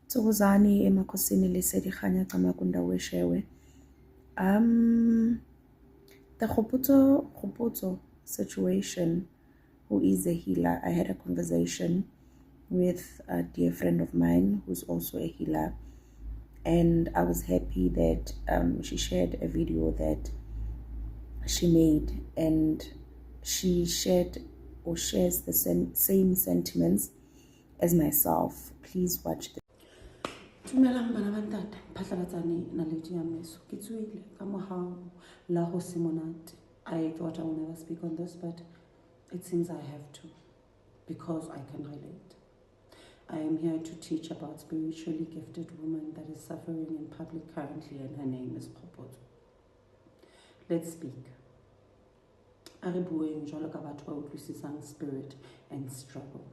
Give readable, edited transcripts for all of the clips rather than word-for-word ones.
Tsukuzani emakhosini lesedi kganya tsamaya weshewe. The Kgopotso situation, who is a healer. I had a conversation with a dear friend of mine who's also a healer, and I was happy that she shared a video that she made, and she shared or shares the same sentiments as myself. Please watch this. Dumelang bana ba ntate, phatlalatsane na ledi ya meso. Ke tsuile ka mohao la ho se monate. I thought I will never speak on this, but it seems I have to, because I can relate. I am here to teach about spiritually gifted woman that is suffering in public currently, and her name is Kgopotso. Let's speak. A re bueng jwalo ka batho ba utlwisisang spirit and struggle.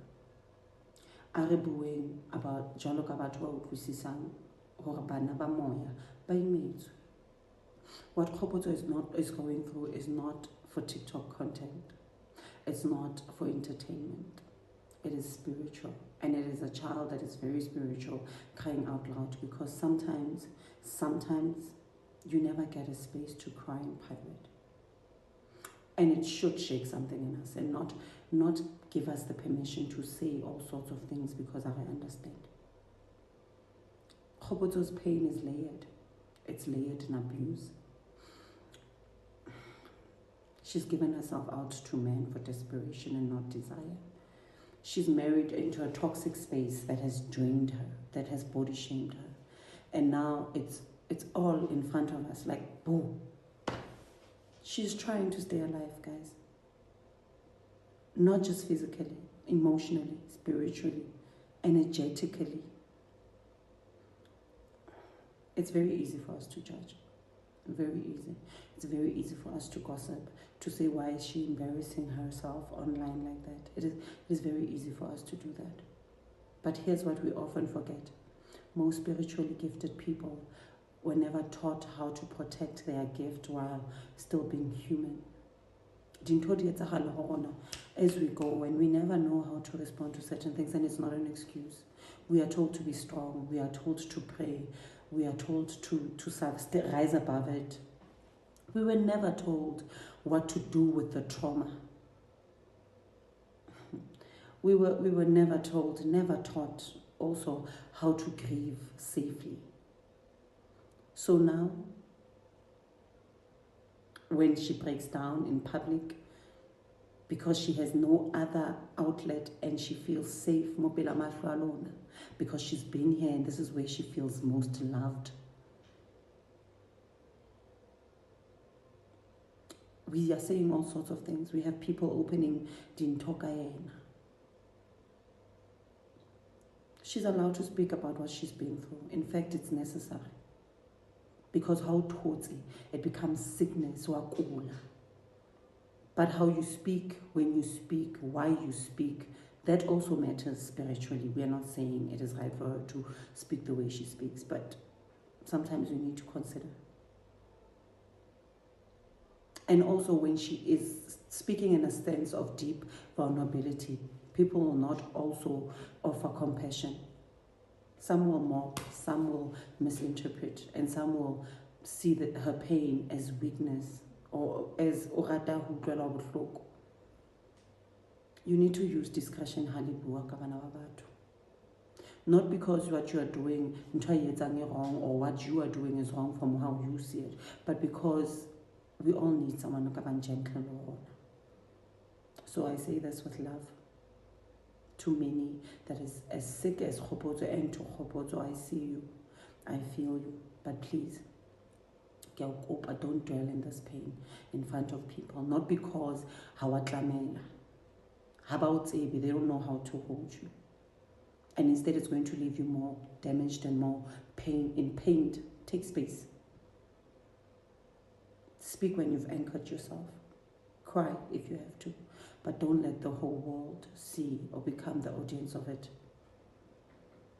A re bueng about jwalo ka batho ba utlwisisang hore bana ba moya ba imetswe. What Kgopotso is going through is not for TikTok content. It's not for entertainment. It is spiritual, and it is a child that is very spiritual crying out loud, because sometimes you never get a space to cry in private. And it should shake something in us, and not give us the permission to say all sorts of things, because I understand. Kgopotso's pain is layered. It's layered in abuse. She's given herself out to men for desperation and not desire. She's married into a toxic space that has drained her, that has body shamed her. And now it's all in front of us, like, boom. She's trying to stay alive, guys. Not just physically, emotionally, spiritually, energetically. It's very easy for us to judge. Very easy. It's very easy for us to gossip, to say, why is she embarrassing herself online like that? It is very easy for us to do that. But here's what we often forget. Most spiritually gifted people were never taught how to protect their gift while still being human. As we go, when we never know how to respond to certain things, and it's not an excuse. We are told to be strong. We are told to pray. We are told to rise above it. We were never told what to do with the trauma. We were never taught also how to grieve safely. So now, when she breaks down in public, because she has no other outlet and she feels safe, because she's been here and this is where she feels most loved. We are saying all sorts of things. We have people opening Dintokayena. She's allowed to speak about what she's been through. In fact, it's necessary. Because how totsi, it becomes sickness or akula. But how you speak, when you speak, why you speak, that also matters spiritually. We are not saying it is right for her to speak the way she speaks, but sometimes we need to consider. And also when she is speaking in a sense of deep vulnerability, people will not also offer compassion. Some will mock, some will misinterpret, and some will see her pain as weakness or as orata hu utlwela bohloko. You need to use discretion ha le bua ka bana ba batho. Not because what you are doing wrong or what you are doing is wrong from how you see it, but because we all need someone who can gentle. So I say this with love to many that is as sick as Kgopotso, and to Kgopotso, I see you, I feel you, but please, don't dwell in this pain in front of people. Not because they don't know how to hold you, and instead it's going to leave you more damaged and more pain. Take space. Speak when you've anchored yourself. Cry if you have to, but don't let the whole world see or become the audience of it.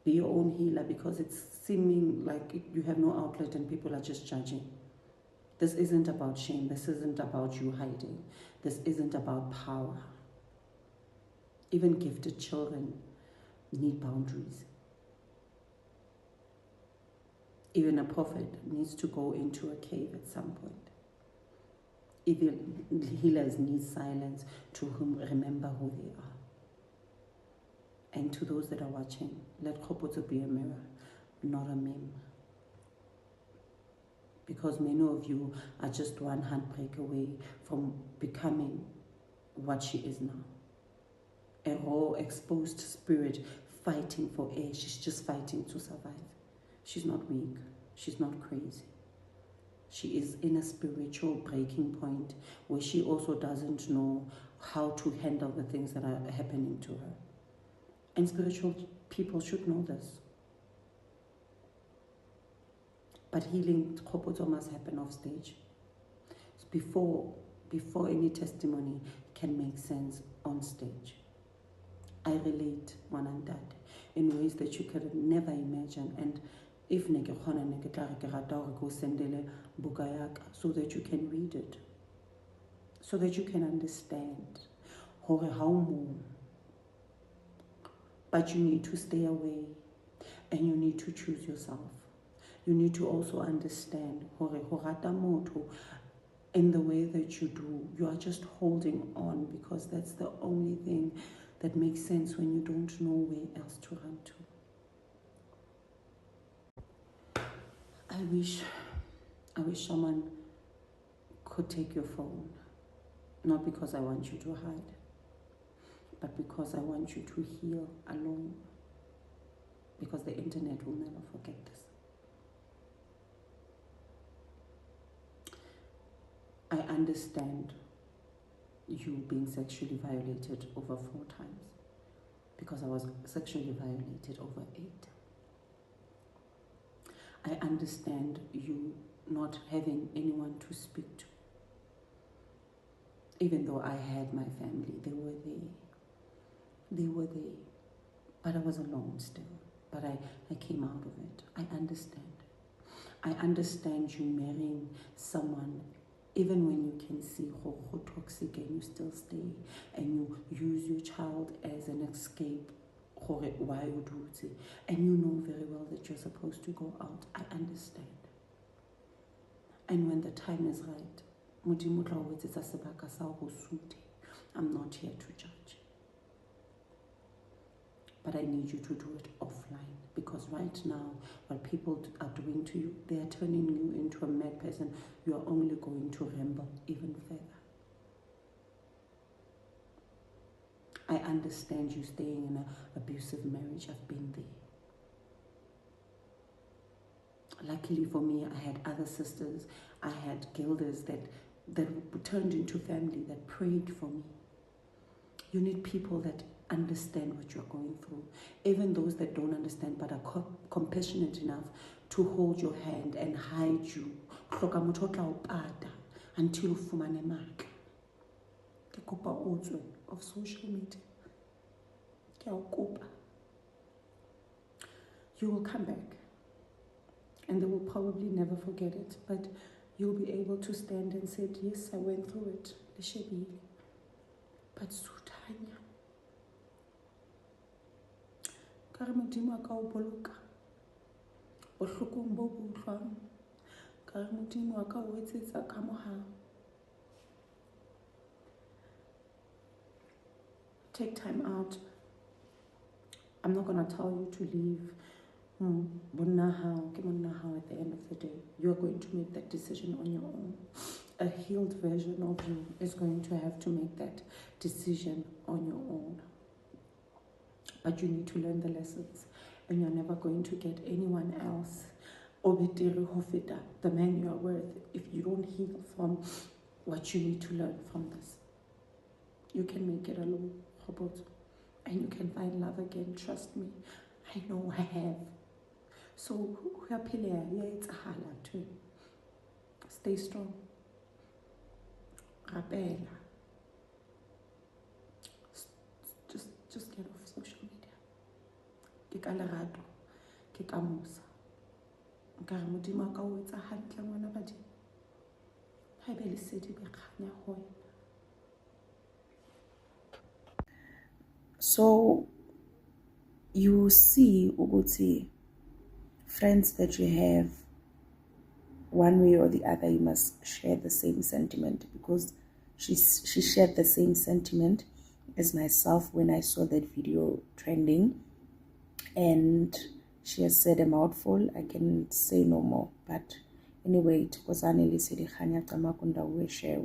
be your own healer, because it's seeming like you have no outlet and people are just judging. This isn't about shame. This isn't about you hiding. This isn't about power. Even gifted children need boundaries. Even a prophet needs to go into a cave at some point. Even healers need silence to remember who they are. And to those that are watching, let Kgopotso be a mirror, not a meme. Because many of you are just one handbrake away from becoming what she is now. A raw, exposed spirit fighting for air. She's just fighting to survive. She's not weak. She's not crazy. She is in a spiritual breaking point where she also doesn't know how to handle the things that are happening to her. And spiritual people should know this. But healing, Kgopotso, must happen off stage. Before any testimony can make sense on stage. I relate one and that in ways that you could never imagine. And if so that you can read it, so that you can understand how more. But you need to stay away, and you need to choose yourself. You need to also understand in the way that you do, you are just holding on because that's the only thing that makes sense when you don't know where else to run to. I wish someone could take your phone, not because I want you to hide, but because I want you to heal alone, because the internet will never forget this. I understand you being sexually violated over 4 times, because I was sexually violated over 8. I understand you not having anyone to speak to. Even though I had my family, they were there, but I was alone still. But I came out of it. I understand you marrying someone even when you can see how toxic, and you still stay, and you use your child as an escape, and you know very well that you're supposed to go out. I understand. And when the time is right, I'm not here to judge. But I need you to do it offline, because right now, what people are doing to you, they are turning you into a mad person. You are only going to ramble even further. I understand you staying in an abusive marriage. I've been there. Luckily for me, I had other sisters. I had gilders that turned into family, that prayed for me. You need people that understand what you're going through, even those that don't understand but are compassionate enough to hold your hand and hide you until you fumane matla. Ke kopa o tswe of social media. Ke a o kopa. You will come back, and they will probably never forget it, but you'll be able to stand and say, yes, I went through it. But Sutanya, kare modimo a ka o boloka bohlokong bo utlwang, kare modimo a ka o etsetsa ka mohau. Take time out. I'm not going to tell you to leave. At the end of the day, you're going to make that decision on your own. A healed version of you is going to have to make that decision on your own. But you need to learn the lessons, and you're never going to get anyone else, the man you are worth, if you don't heal from what you need to learn from this. You can make it alone, and you can find love again. Trust me, I know I have. So stay strong. Just get off social media. ka mosa nka re modimo a ka o etsa hantle ngwana badimo ha ebe lesedi be kganya ho wena. So you see ukuthi friends that you have, one way or the other, you must share the same sentiment, because she shared the same sentiment as myself when I saw that video trending, and she has said a mouthful. I can say no more, but anyway, it was Anneli Sedi Khanya Tamakunda we share.